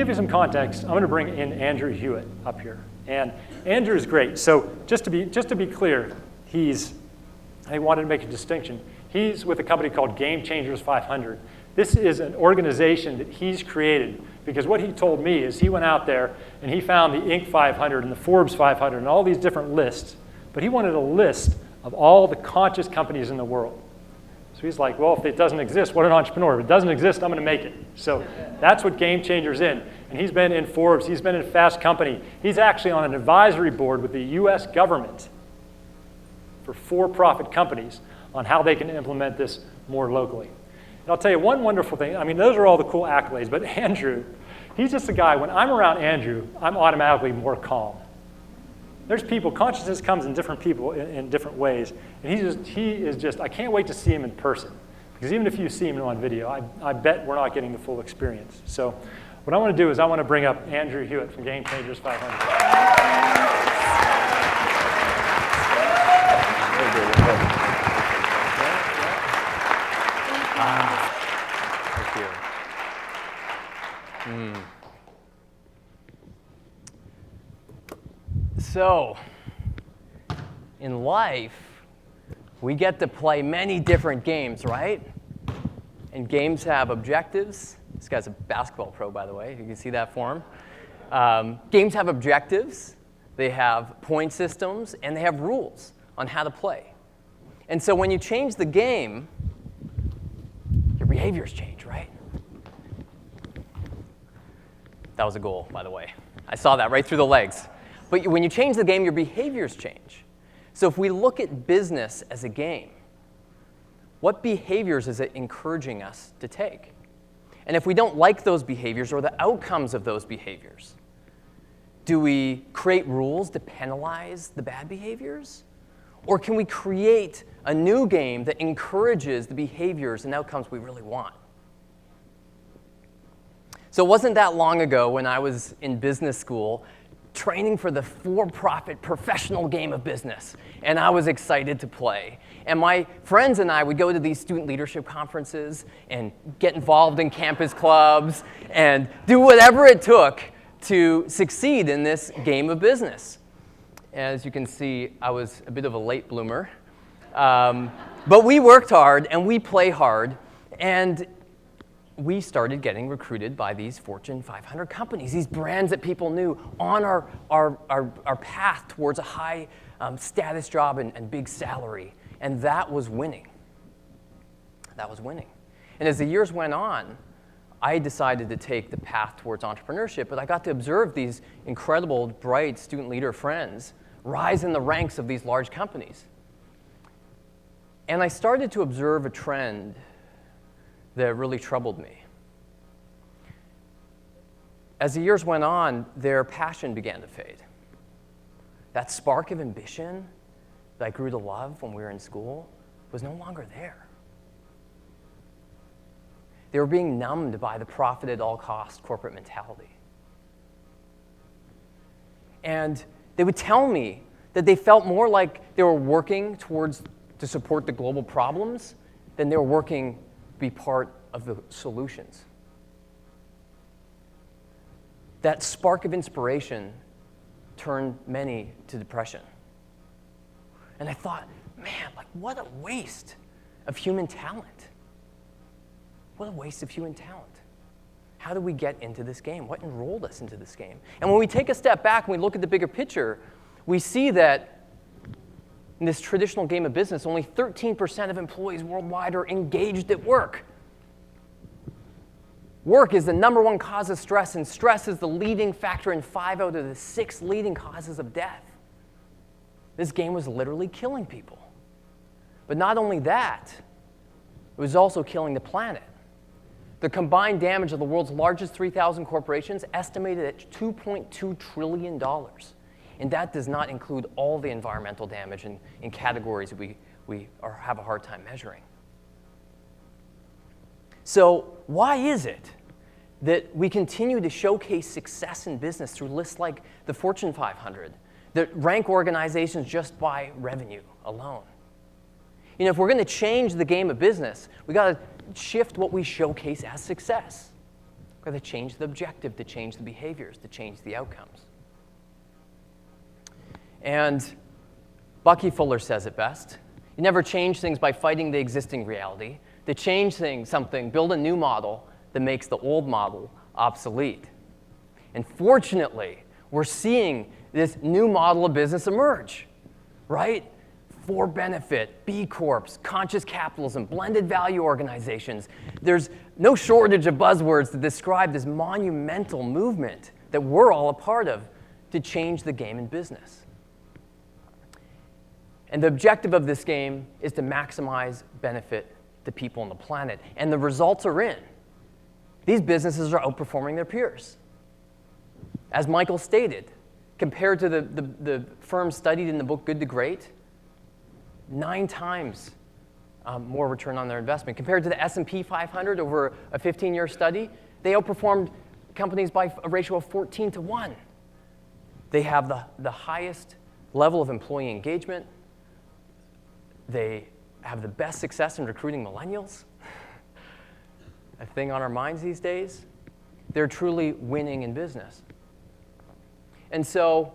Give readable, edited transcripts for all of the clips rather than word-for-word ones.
give you some context, I'm going to bring in Andrew Hewitt up here. And Andrew is great. So just to be clear, I wanted to make a distinction. He's with a company called GameChangers 500. This is an organization that he's created because what he told me is he went out there and he found the Inc. 500 and the Forbes 500 and all these different lists, but he wanted a list of all the conscious companies in the world. So he's like, well, if it doesn't exist, what an entrepreneur. If it doesn't exist, I'm going to make it. So that's what GameChangers in. And he's been in Forbes. He's been in Fast Company. He's actually on an advisory board with the US government for for-profit companies on how they can implement this more locally. And I'll tell you one wonderful thing. I mean, those are all the cool accolades, but Andrew, he's just a guy, when I'm around Andrew, I'm automatically more calm. There's people, consciousness comes in different people in different ways, and he is just, I can't wait to see him in person. Because even if you see him on video, I bet we're not getting the full experience. So what I want to do is I want to bring up Andrew Hewitt from GameChangers 500. Thank you. So, in life, we get to play many different games, right? And games have objectives. This guy's a basketball pro, by the way. You can see that for him. Games have objectives. They have point systems, and they have rules on how to play. And so when you change the game, your behaviors change, right? That was a goal, by the way. I saw that right through the legs. But when you change the game, your behaviors change. So if we look at business as a game, what behaviors is it encouraging us to take? And if we don't like those behaviors or the outcomes of those behaviors, do we create rules to penalize the bad behaviors? Or can we create a new game that encourages the behaviors and outcomes we really want? So it wasn't that long ago when I was in business school training for the for-profit professional game of business, and I was excited to play. And my friends and I would go to these student leadership conferences and get involved in campus clubs and do whatever it took to succeed in this game of business. As you can see, I was a bit of a late bloomer. But we worked hard and we play hard, and we started getting recruited by these Fortune 500 companies, these brands that people knew on our path towards a high status job and big salary. And that was winning. That was winning. And as the years went on, I decided to take the path towards entrepreneurship, but I got to observe these incredible, bright student leader friends rise in the ranks of these large companies. And I started to observe a trend that really troubled me. As the years went on, their passion began to fade. That spark of ambition that I grew to love when we were in school was no longer there. They were being numbed by the profit at all costs corporate mentality. And they would tell me that they felt more like they were working to support the global problems than they were working to be part of the solutions. That spark of inspiration turned many to depression. And I thought, man, like what a waste of human talent. What a waste of human talent. How did we get into this game? What enrolled us into this game? And when we take a step back and we look at the bigger picture, we see that in this traditional game of business, only 13% of employees worldwide are engaged at work. Work is the #1 cause of stress, and stress is the leading factor in 5 out of the 6 leading causes of death. This game was literally killing people. But not only that, it was also killing the planet. The combined damage of the world's largest 3,000 corporations estimated at $2.2 trillion. And that does not include all the environmental damage in categories that we have a hard time measuring. So why is it that we continue to showcase success in business through lists like the Fortune 500 that rank organizations just by revenue alone? You know, if we're going to change the game of business, we got to shift what we showcase as success. We've got to change the objective, to change the behaviors, to change the outcomes. And Bucky Fuller says it best. You never change things by fighting the existing reality. To change something, build a new model that makes the old model obsolete. And fortunately, we're seeing this new model of business emerge, right? For benefit, B-Corps, conscious capitalism, blended value organizations. There's no shortage of buzzwords to describe this monumental movement that we're all a part of to change the game in business. And the objective of this game is to maximize benefit to people on the planet. And the results are in. These businesses are outperforming their peers. As Michael stated, compared to the firms studied in the book Good to Great, 9 times more return on their investment. Compared to the S&P 500 over a 15-year study, they outperformed companies by a ratio of 14 to 1. They have the highest level of employee engagement. They have the best success in recruiting millennials, a thing on our minds these days. They're truly winning in business. And so,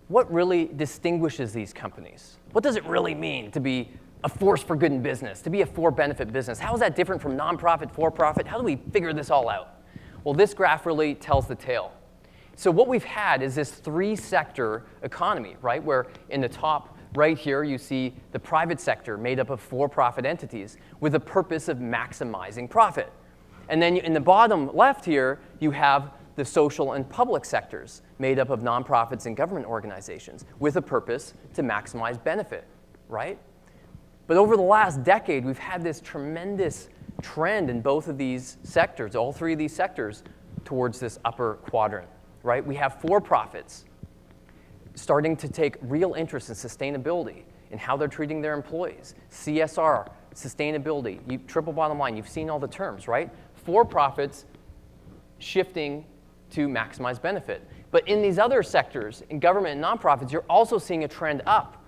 what really distinguishes these companies? What does it really mean to be a force for good in business, to be a for-benefit business? How is that different from nonprofit, for-profit? How do we figure this all out? Well, this graph really tells the tale. So what we've had is this 3-sector economy, right? Where in the top right here, you see the private sector made up of for-profit entities with the purpose of maximizing profit. And then in the bottom left here, you have the social and public sectors made up of nonprofits and government organizations with a purpose to maximize benefit, right? But over the last decade, we've had this tremendous trend in both of these sectors, all 3 of these sectors, towards this upper quadrant, right? We have for-profits starting to take real interest in sustainability, in how they're treating their employees. CSR, sustainability, triple bottom line, you've seen all the terms, right? For-profits shifting to maximize benefit. But in these other sectors, in government and nonprofits, you're also seeing a trend up.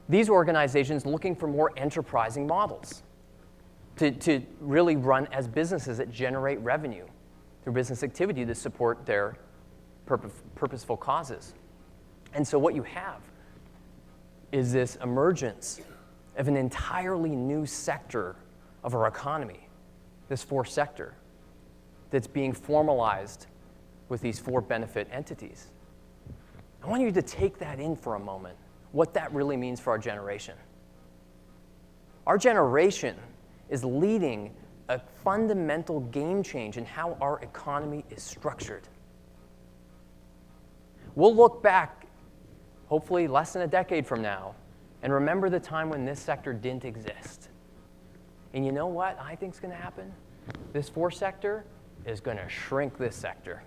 These organizations looking for more enterprising models to really run as businesses that generate revenue through business activity to support their purposeful causes. And so what you have is this emergence of an entirely new sector of our economy, this 4th sector, that's being formalized with these for-benefit entities. I want you to take that in for a moment, what that really means for our generation. Our generation is leading a fundamental game change in how our economy is structured. We'll look back, hopefully less than a decade from now, and remember the time when this sector didn't exist. And you know what I think is going to happen? This 4th sector is going to shrink this sector,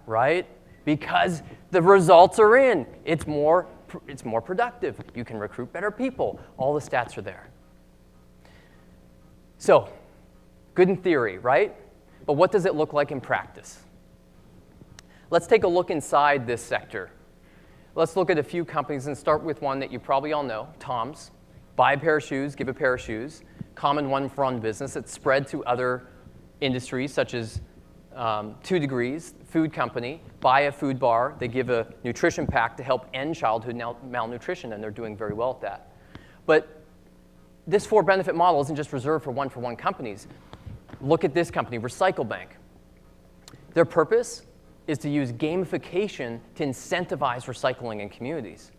right? Because the results are in. It's more productive. You can recruit better people. All the stats are there. So, good in theory, right? But what does it look like in practice? Let's take a look inside this sector. Let's look at a few companies and start with one that you probably all know, Tom's. Buy a pair of shoes, give a pair of shoes. Common one for on business. It's spread to other industries such as 2 Degrees, food company. Buy a food bar. They give a nutrition pack to help end childhood malnutrition, and they're doing very well at that. But this for-benefit model isn't just reserved for one-for-one companies. Look at this company, Recycle Bank. Their purpose is to use gamification to incentivize recycling in communities.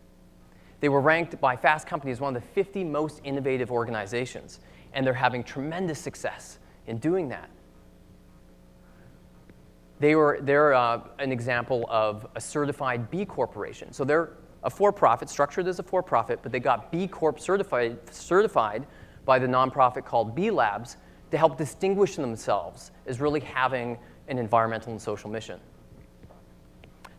They were ranked by Fast Company as one of the 50 most innovative organizations, and they're having tremendous success in doing that. They're an example of a certified B Corporation. So they're a for-profit, structured as a for-profit, but they got B Corp certified by the nonprofit called B Labs to help distinguish themselves as really having an environmental and social mission.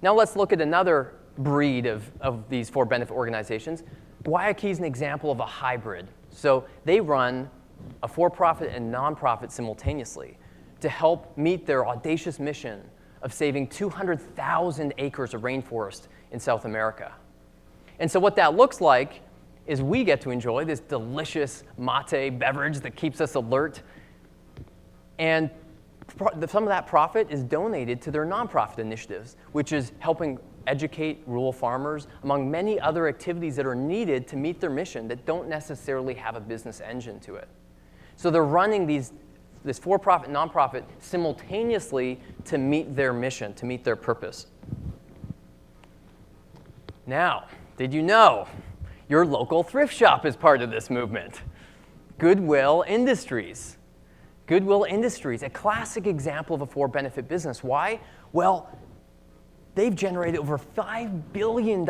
Now let's look at another breed of these for-benefit organizations. Guayaquil is an example of a hybrid. So they run a for-profit and nonprofit simultaneously to help meet their audacious mission of saving 200,000 acres of rainforest in South America. And so what that looks like is we get to enjoy this delicious mate beverage that keeps us alert. And some of that profit is donated to their nonprofit initiatives, which is helping educate rural farmers, among many other activities that are needed to meet their mission that don't necessarily have a business engine to it. So they're running this for-profit, nonprofit simultaneously to meet their mission, to meet their purpose. Now, did you know your local thrift shop is part of this movement? Goodwill Industries. Goodwill Industries, a classic example of a for-benefit business. Why? Well, they've generated over $5 billion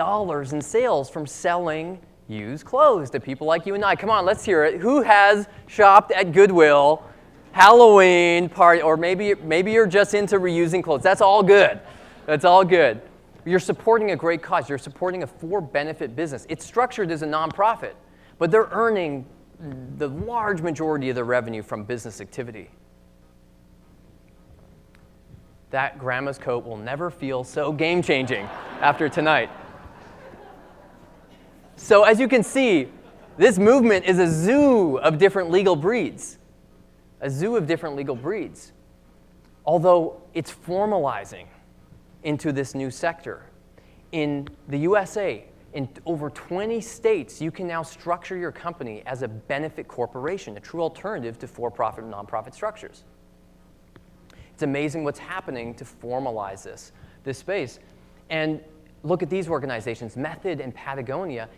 in sales from selling used clothes to people like you and I. Come on, let's hear it. Who has shopped at Goodwill, Halloween party, or maybe you're just into reusing clothes. That's all good. That's all good. You're supporting a great cause. You're supporting a for-benefit business. It's structured as a nonprofit, but they're earning the large majority of their revenue from business activity. That grandma's coat will never feel so game-changing after tonight. So as you can see, this movement is a zoo of different legal breeds. A zoo of different legal breeds. Although it's formalizing into this new sector. In the USA, in over 20 states, you can now structure your company as a benefit corporation, a true alternative to for-profit and nonprofit structures. It's amazing what's happening to formalize this space. And look at these organizations, Method and Patagonia.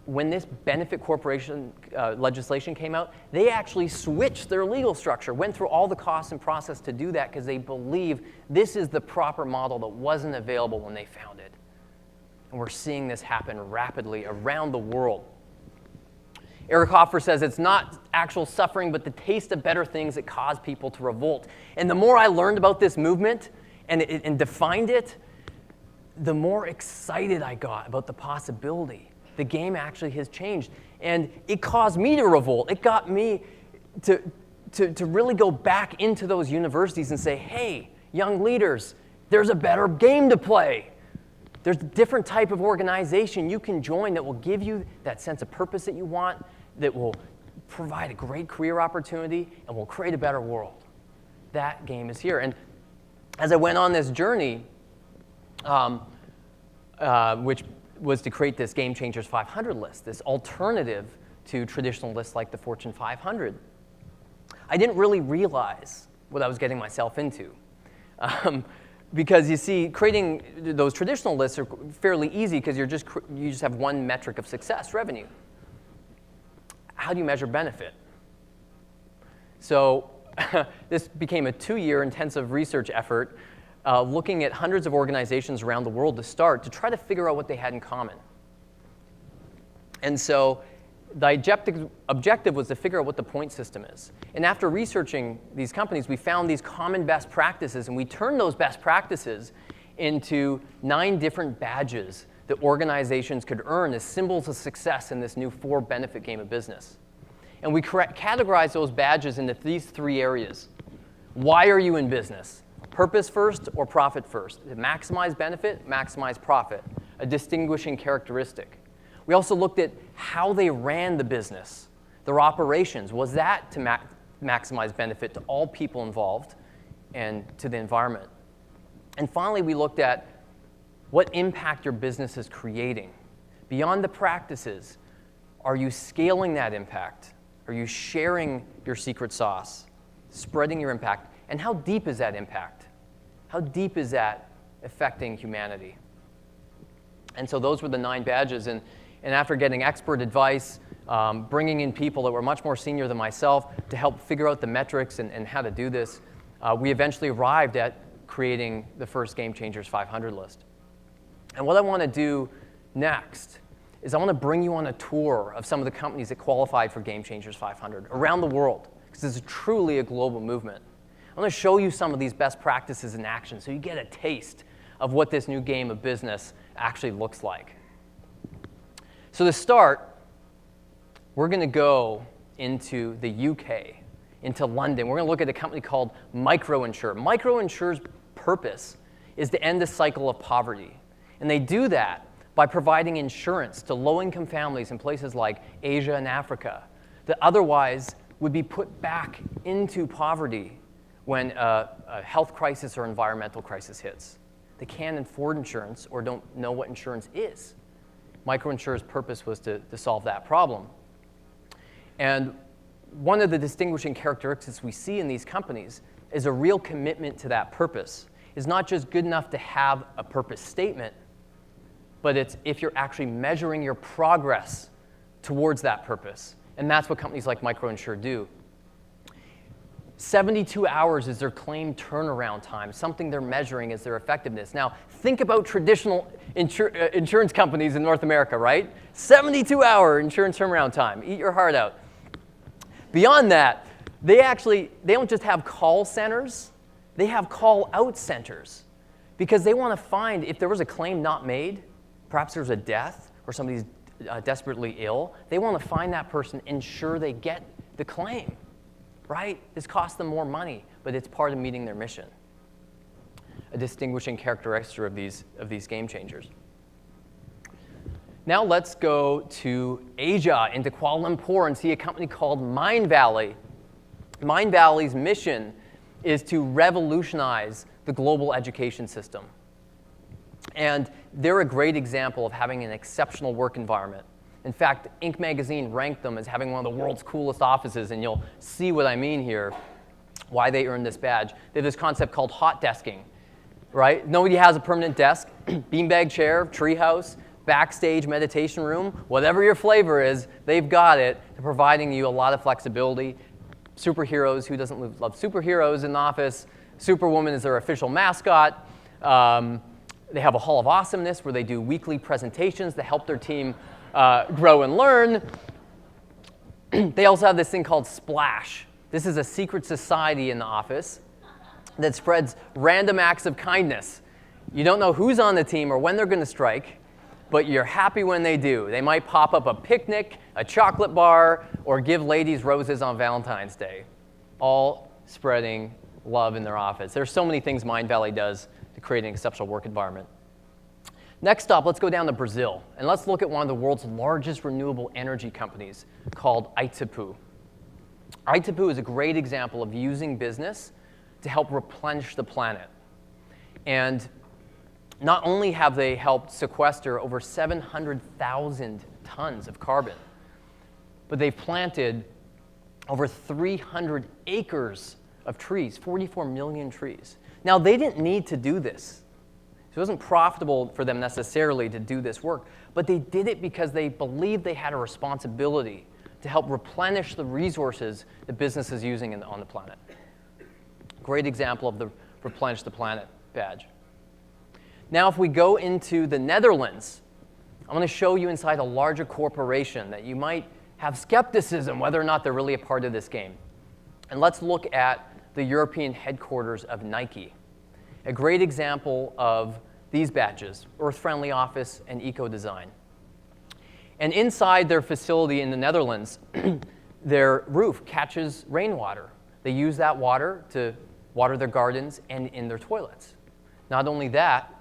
When this benefit corporation legislation came out, they actually switched their legal structure, went through all the costs and process to do that because they believe this is the proper model that wasn't available when they founded. And we're seeing this happen rapidly around the world. Eric Hoffer says it's not actual suffering, but the taste of better things that cause people to revolt. And the more I learned about this movement and defined it, the more excited I got about the possibility. The game actually has changed. And it caused me to revolt. It got me to really go back into those universities and say, hey, young leaders, there's a better game to play. There's a different type of organization you can join that will give you that sense of purpose that you want, that will provide a great career opportunity, and will create a better world. That game is here. And as I went on this journey, which was to create this GameChangers 500 list, this alternative to traditional lists like the Fortune 500, I didn't really realize what I was getting myself into. Because you see, creating those traditional lists are fairly easy because you just have one metric of success, revenue. How do you measure benefit? So this became a 2-year intensive research effort looking at hundreds of organizations around the world to try to figure out what they had in common. And so the objective was to figure out what the point system is. And after researching these companies, we found these common best practices, and we turned those best practices into 9 different badges that organizations could earn as symbols of success in this new for-benefit game of business. And we categorized those badges into these 3 areas. Why are you in business? Purpose first or profit first? To maximize benefit, maximize profit, a distinguishing characteristic. We also looked at how they ran the business, their operations. Was that to maximize benefit to all people involved and to the environment? And finally, we looked at what impact your business is creating. Beyond the practices, are you scaling that impact? Are you sharing your secret sauce, spreading your impact? And how deep is that impact? How deep is that affecting humanity? And so those were the 9 badges. And after getting expert advice, bringing in people that were much more senior than myself to help figure out the metrics and how to do this, we eventually arrived at creating the first GameChangers 500 list. And what I want to do next is I want to bring you on a tour of some of the companies that qualified for GameChangers 500 around the world, because this is truly a global movement. I want to show you some of these best practices in action so you get a taste of what this new game of business actually looks like. So to start, we're going to go into the UK, into London. We're going to look at a company called MicroEnsure. MicroEnsure's purpose is to end the cycle of poverty. And they do that by providing insurance to low-income families in places like Asia and Africa that otherwise would be put back into poverty when a health crisis or environmental crisis hits. They can't afford insurance or don't know what insurance is. MicroEnsure's purpose was to solve that problem. And one of the distinguishing characteristics we see in these companies is a real commitment to that purpose. It's not just good enough to have a purpose statement, but it's if you're actually measuring your progress towards that purpose. And that's what companies like MicroEnsure do. 72 hours is their claimed turnaround time, something they're measuring as their effectiveness. Now, think about traditional insurance companies in North America, right? 72-hour insurance turnaround time. Eat your heart out. Beyond that, they don't just have call centers, they have call-out centers, because they want to find if there was a claim not made, perhaps there's a death or somebody's desperately ill, they want to find that person, ensure they get the claim, right? This costs them more money, but it's part of meeting their mission. A distinguishing characteristic of these game changers. Now let's go to Asia, into Kuala Lumpur, and see a company called Mindvalley. Mindvalley's mission is to revolutionize the global education system. And they're a great example of having an exceptional work environment. In fact, Inc. magazine ranked them as having one of the world's coolest offices, and you'll see what I mean here, why they earned this badge. They have this concept called hot desking, right? Nobody has a permanent desk, beanbag chair, treehouse, backstage meditation room, whatever your flavor is, they've got it. They're providing you a lot of flexibility. Superheroes, who doesn't love superheroes in the office? Superwoman is their official mascot. They have a Hall of Awesomeness where they do weekly presentations to help their team grow and learn. They also have this thing called Splash. This is a secret society in the office that spreads random acts of kindness. You don't know who's on the team or when they're going to strike, but you're happy when they do. They might pop up a picnic, a chocolate bar, or give ladies roses on Valentine's Day, all spreading love in their office. There's so many things Mindvalley does to create an exceptional work environment. Next up, let's go down to Brazil, and let's look at one of the world's largest renewable energy companies called Aitupo. Aitupo is a great example of using business to help replenish the planet. And not only have they helped sequester over 700,000 tons of carbon, but they've planted over 300 acres of trees, 44 million trees. Now, they didn't need to do this. It wasn't profitable for them necessarily to do this work, but they did it because they believed they had a responsibility to help replenish the resources the business is using on the planet. Great example of the Replenish the Planet badge. Now, if we go into the Netherlands, I'm going to show you inside a larger corporation that you might have skepticism whether or not they're really a part of this game. And let's look at the European headquarters of Nike. A great example of these badges, Earth-Friendly Office and Eco-Design. And inside their facility in the Netherlands, their roof catches rainwater. They use that water to water their gardens and in their toilets. Not only that,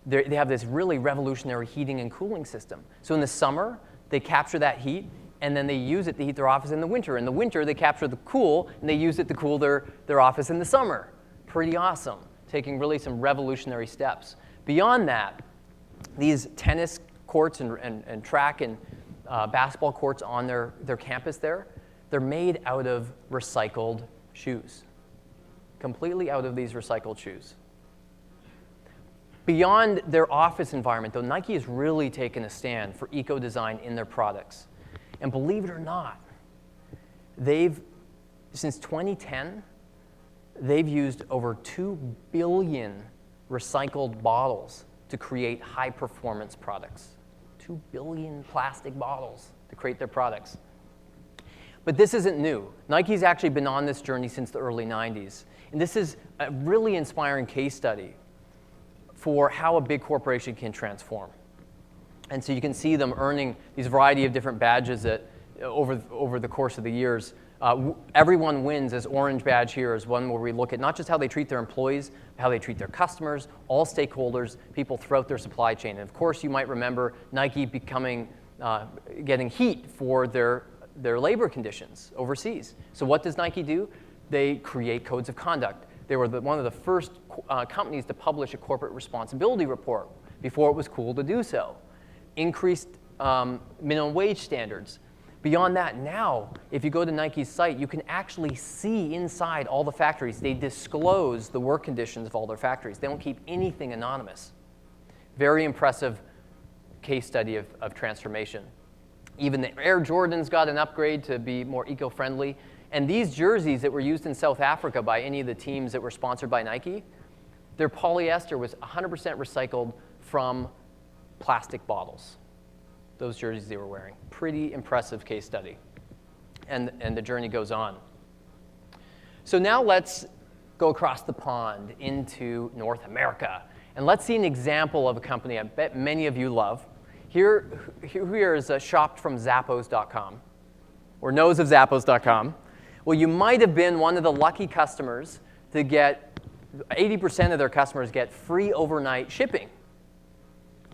they have this really revolutionary heating and cooling system. So in the summer, they capture that heat, and then they use it to heat their office in the winter. In the winter, they capture the cool, and they use it to cool their office in the summer. Pretty awesome, taking really some revolutionary steps. Beyond that, these tennis courts and track and basketball courts on their campus there, they're made out of recycled shoes. Completely out of these recycled shoes. Beyond their office environment, though, Nike has really taken a stand for eco-design in their products. And believe it or not, since 2010, they've used over 2 billion recycled bottles to create high-performance products. 2 billion plastic bottles to create their products. But this isn't new. Nike's actually been on this journey since the early 90s. And this is a really inspiring case study for how a big corporation can transform. And so you can see them earning these variety of different badges that over the course of the years. Everyone Wins, this orange badge here, is one where we look at not just how they treat their employees, but how they treat their customers, all stakeholders, people throughout their supply chain. And of course, you might remember Nike getting heat for their labor conditions overseas. So what does Nike do? they create codes of conduct. They were one of the first companies to publish a corporate responsibility report before it was cool to do so. Increased minimum wage standards. Beyond that, now, if you go to Nike's site, you can actually see inside all the factories. They disclose the work conditions of all their factories. They don't keep anything anonymous. Very impressive case study of transformation. Even the Air Jordans got an upgrade to be more eco-friendly. And these jerseys that were used in South Africa by any of the teams that were sponsored by Nike, their polyester was 100% recycled from plastic bottles. Those jerseys they were wearing. Pretty impressive case study. And the journey goes on. So now let's go across the pond into North America. And let's see an example of a company I bet many of you love. Here is shopped from Zappos.com, or knows of Zappos.com. Well, you might have been one of the lucky customers to get, 80% of their customers get free overnight shipping.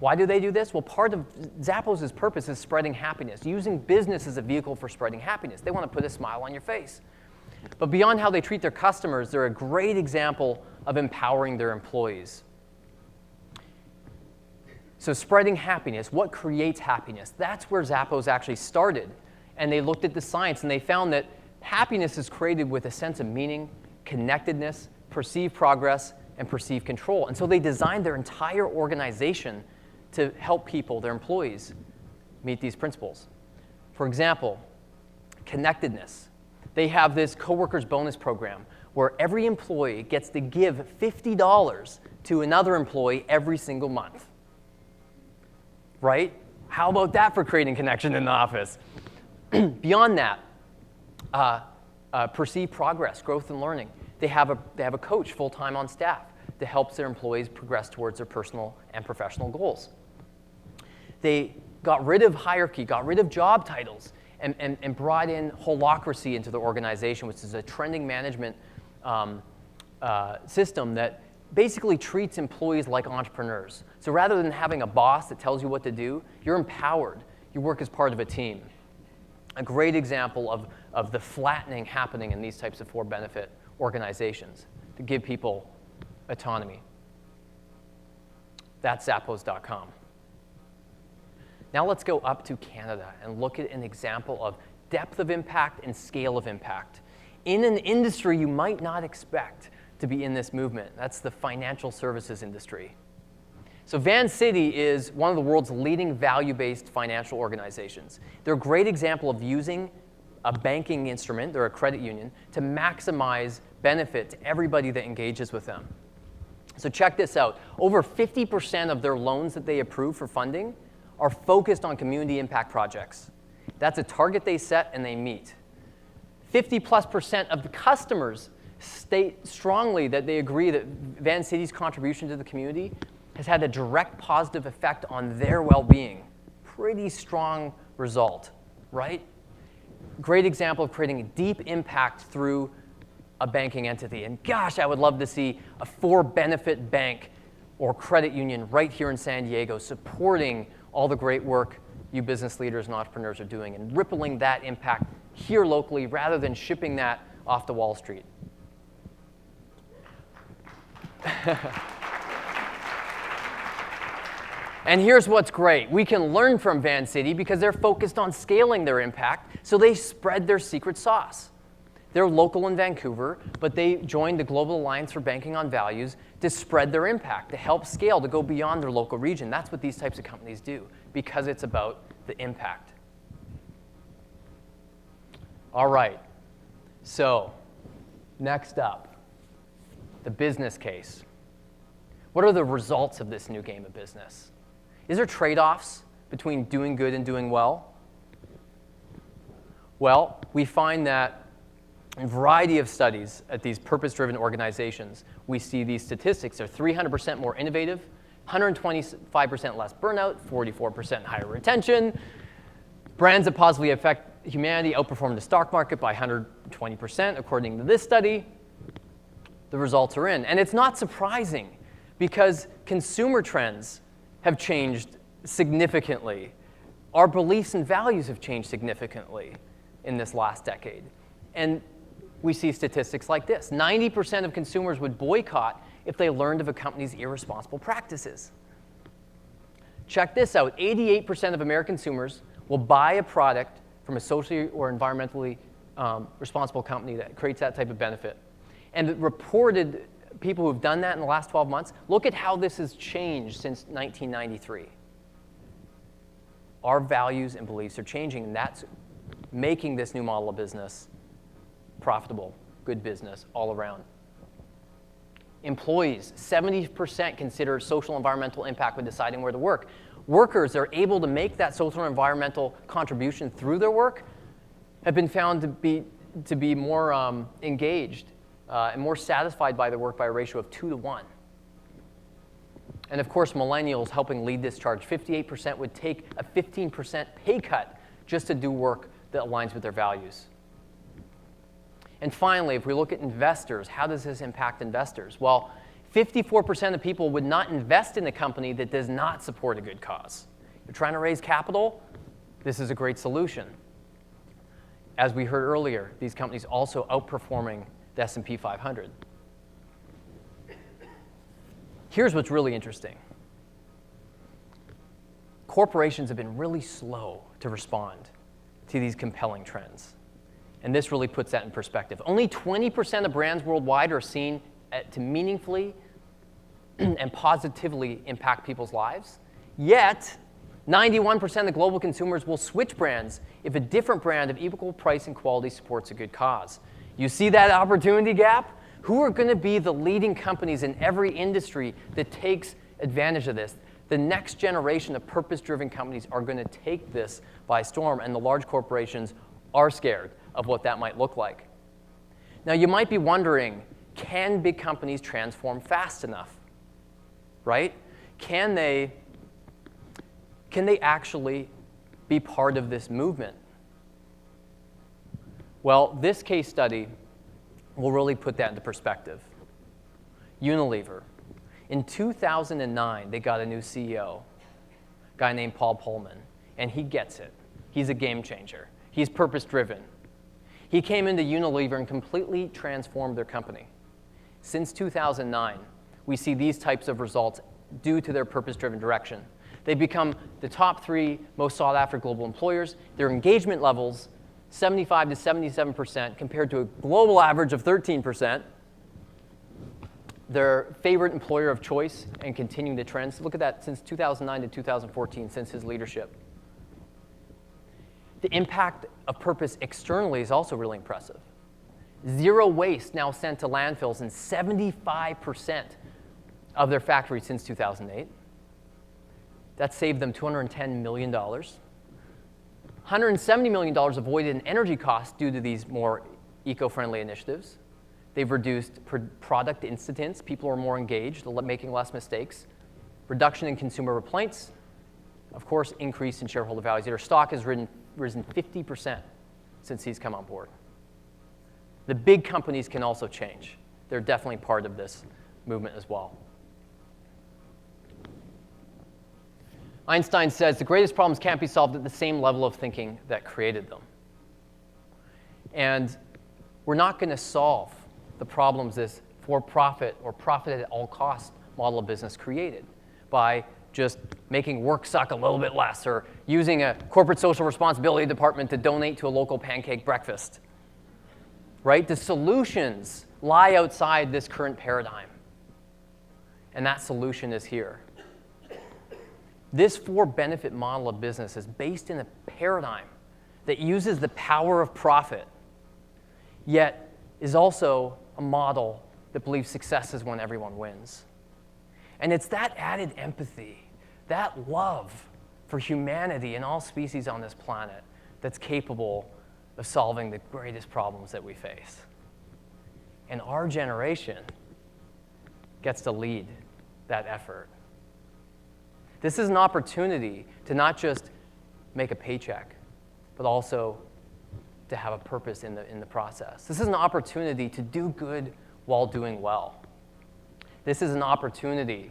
Why do they do this? Well, part of Zappos' purpose is spreading happiness, using business as a vehicle for spreading happiness. They want to put a smile on your face. But beyond how they treat their customers, they're a great example of empowering their employees. So spreading happiness, what creates happiness? That's where Zappos actually started. And they looked at the science, and they found that happiness is created with a sense of meaning, connectedness, perceived progress, and perceived control. And so they designed their entire organization to help people, their employees, meet these principles. For example, connectedness. They have this Coworkers bonus program where every employee gets to give $50 to another employee every single month. Right? How about that for creating connection in the office? Beyond that, perceived progress, growth and learning. They have a coach full-time on staff that helps their employees progress towards their personal and professional goals. They got rid of hierarchy, got rid of job titles, and brought in holacracy into the organization, which is a trending management system that basically treats employees like entrepreneurs. So rather than having a boss that tells you what to do, you're empowered. You work as part of a team. A great example of the flattening happening in these types of for-benefit organizations to give people autonomy. That's Zappos.com. Now let's go up to Canada and look at an example of depth of impact and scale of impact in an industry you might not expect to be in this movement. That's the financial services industry. So Vancity is one of the world's leading value-based financial organizations. They're a great example of using a banking instrument, they're a credit union, to maximize benefit to everybody that engages with them. So check this out. Over 50% of their loans that they approve for funding are focused on community impact projects. That's a target they set and they meet. 50+% of the customers state strongly that they agree that Vancity's contribution to the community has had a direct positive effect on their well-being. Pretty strong result, right? Great example of creating a deep impact through a banking entity. And gosh, I would love to see a for-benefit bank or credit union right here in San Diego supporting all the great work you business leaders and entrepreneurs are doing and rippling that impact here locally rather than shipping that off to Wall Street. And here's what's great. We can learn from Vancity because they're focused on scaling their impact, so they spread their secret sauce. They're local in Vancouver, but they joined the Global Alliance for Banking on Values to spread their impact, to help scale, to go beyond their local region. That's what these types of companies do, because it's about the impact. All right, so next up, the business case. What are the results of this new game of business? Is there trade-offs between doing good and doing well? Well, we find that in a variety of studies at these purpose-driven organizations, we see these statistics. They're 300% more innovative, 125% less burnout, 44% higher retention. Brands that positively affect humanity outperform the stock market by 120%, according to this study. The results are in. And it's not surprising, because consumer trends have changed significantly. Our beliefs and values have changed significantly in this last decade. And we see statistics like this. 90% of consumers would boycott if they learned of a company's irresponsible practices. Check this out. 88% of American consumers will buy a product from a socially or environmentally responsible company that creates that type of benefit. And the reported people who've done that in the last 12 months, look at how this has changed since 1993. Our values and beliefs are changing, and that's making this new model of business profitable, good business all around. Employees, 70% consider social environmental impact when deciding where to work. Workers are able to make that social and environmental contribution through their work, have been found to be more engaged and more satisfied by their work by a ratio of 2 to 1. And of course, millennials helping lead this charge. 58% would take a 15% pay cut just to do work that aligns with their values. And finally, if we look at investors, how does this impact investors? Well, 54% of people would not invest in a company that does not support a good cause. You're trying to raise capital? This is a great solution. As we heard earlier, these companies also outperforming the S&P 500. Here's what's really interesting. Corporations have been really slow to respond to these compelling trends. And this really puts that in perspective. Only 20% of brands worldwide are seen to meaningfully and positively impact people's lives. Yet, 91% of global consumers will switch brands if a different brand of equal price and quality supports a good cause. You see that opportunity gap? Who are going to be the leading companies in every industry that takes advantage of this? The next generation of purpose-driven companies are going to take this by storm, and the large corporations are scared of what that might look like. Now, you might be wondering, can big companies transform fast enough? Right? Can they actually be part of this movement? Well, this case study will really put that into perspective. Unilever. In 2009, they got a new CEO, a guy named Paul Pullman, and he gets it. He's a game changer. He's purpose-driven. He came into Unilever and completely transformed their company. Since 2009, we see these types of results due to their purpose-driven direction. They've become the top 3 most sought-after global employers. Their engagement levels, 75 to 77%, compared to a global average of 13%. Their favorite employer of choice and continuing the trends. Look at that since 2009 to 2014, since his leadership. The impact of purpose externally is also really impressive. 0 waste now sent to landfills in 75% of their factories since 2008. That saved them $210 million. $170 million avoided in energy costs due to these more eco-friendly initiatives. They've reduced product incidents. People are more engaged, making less mistakes. Reduction in consumer complaints. Of course, increase in shareholder values. Their stock has risen 50% since he's come on board. The big companies can also change. They're definitely part of this movement as well. Einstein says the greatest problems can't be solved at the same level of thinking that created them. And we're not going to solve the problems this for-profit or profit-at-all-costs model of business created by just making work suck a little bit less or using a corporate social responsibility department to donate to a local pancake breakfast. Right? The solutions lie outside this current paradigm. And that solution is here. This for-benefit model of business is based in a paradigm that uses the power of profit, yet is also a model that believes success is when everyone wins. And it's that added empathy, that love for humanity and all species on this planet that's capable of solving the greatest problems that we face. And our generation gets to lead that effort. This is an opportunity to not just make a paycheck, but also to have a purpose in the process. This is an opportunity to do good while doing well. This is an opportunity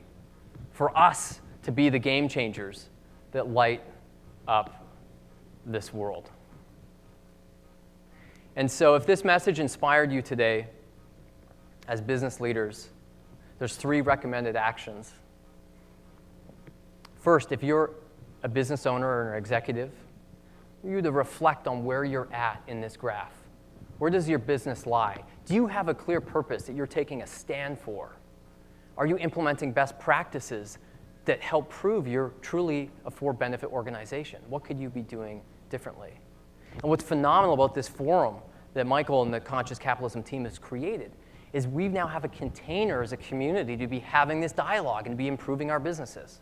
for us to be the game changers that light up this world. And so if this message inspired you today as business leaders, there's 3 recommended actions. First, if you're a business owner or an executive, you to reflect on where you're at in this graph. Where does your business lie? Do you have a clear purpose that you're taking a stand for? Are you implementing best practices that help prove you're truly a for-benefit organization? What could you be doing differently? And what's phenomenal about this forum that Michael and the Conscious Capitalism team has created is we now have a container as a community to be having this dialogue and be improving our businesses.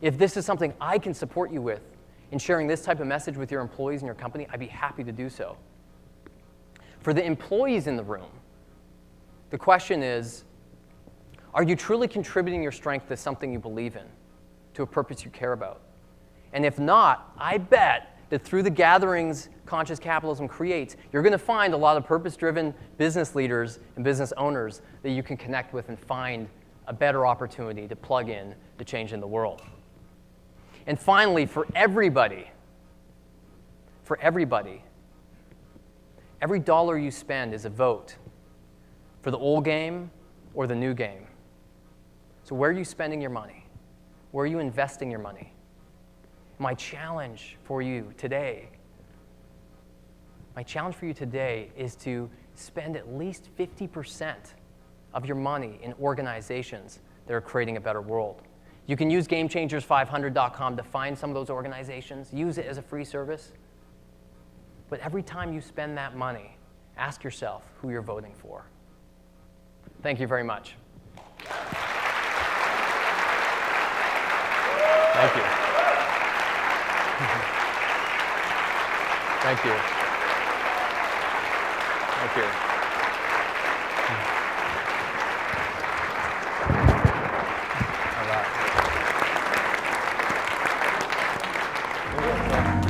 If this is something I can support you with in sharing this type of message with your employees in your company, I'd be happy to do so. For the employees in the room, the question is, are you truly contributing your strength to something you believe in, to a purpose you care about? And if not, I bet that through the gatherings Conscious Capitalism creates, you're going to find a lot of purpose-driven business leaders and business owners that you can connect with and find a better opportunity to plug in to change in the world. And finally, for everybody, every dollar you spend is a vote for the old game or the new game. So where are you spending your money? Where are you investing your money? My challenge for you today is to spend at least 50% of your money in organizations that are creating a better world. You can use GameChangers500.com to find some of those organizations. Use it as a free service. But every time you spend that money, ask yourself who you're voting for. Thank you very much. Thank you. Thank you. Thank you. All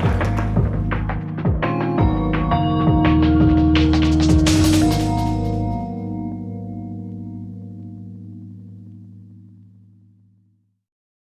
right.